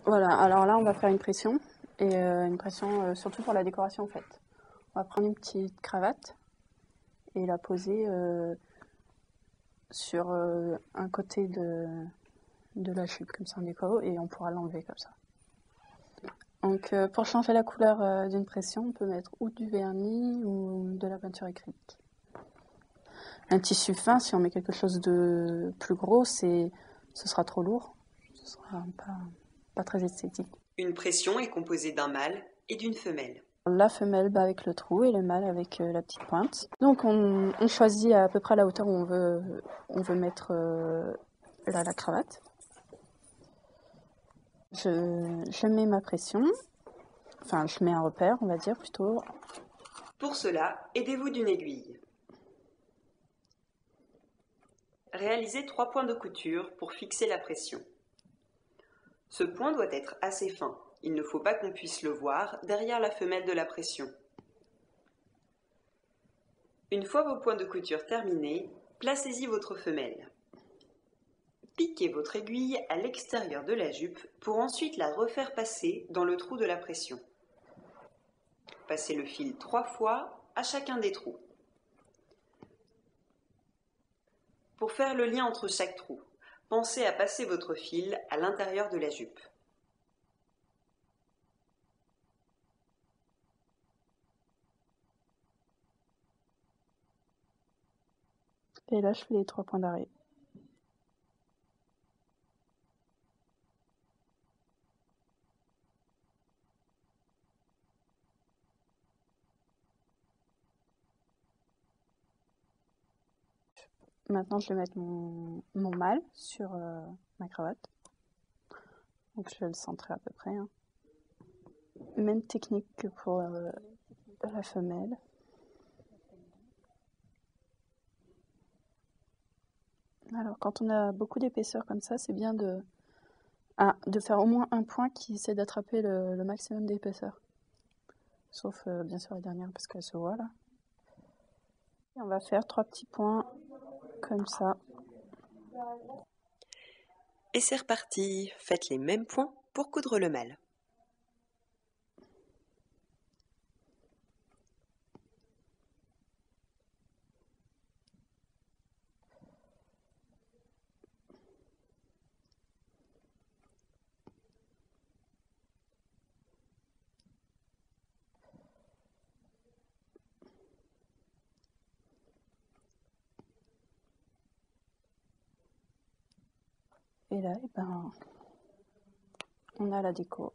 Voilà, alors là on va faire une pression, et une pression surtout pour la décoration en fait. On va prendre une petite cravate et la poser sur un côté de la jupe, comme ça en déco, et on pourra l'enlever comme ça. Donc pour changer la couleur d'une pression, on peut mettre ou du vernis ou de la peinture acrylique. Un tissu fin, si on met quelque chose de plus gros, ce sera trop lourd, ce sera pas très esthétique. Une pression est composée d'un mâle et d'une femelle. La femelle avec le trou et le mâle avec la petite pointe. Donc on choisit à peu près la hauteur où on veut mettre la cravate. Je mets ma pression, enfin je mets un repère on va dire plutôt. Pour cela, aidez-vous d'une aiguille. Réalisez 3 points de couture pour fixer la pression. Ce point doit être assez fin. Il ne faut pas qu'on puisse le voir derrière la femelle de la pression. Une fois vos points de couture terminés, placez-y votre femelle. Piquez votre aiguille à l'extérieur de la jupe pour ensuite la refaire passer dans le trou de la pression. Passez le fil 3 fois à chacun des trous. Pour faire le lien entre chaque trou, pensez à passer votre fil à l'intérieur de la jupe. Et là je fais les 3 points d'arrêt. Maintenant je vais mettre mon mâle sur ma cravate. Donc je vais le centrer à peu près. Hein. Même technique que pour la femelle. Alors quand on a beaucoup d'épaisseur comme ça, c'est bien de faire au moins un point qui essaie d'attraper le maximum d'épaisseur. Sauf bien sûr la dernière parce qu'elle se voit là. Et on va faire 3 petits points comme ça. Et c'est reparti, faites les mêmes points pour coudre le mâle. Et là, on a la déco.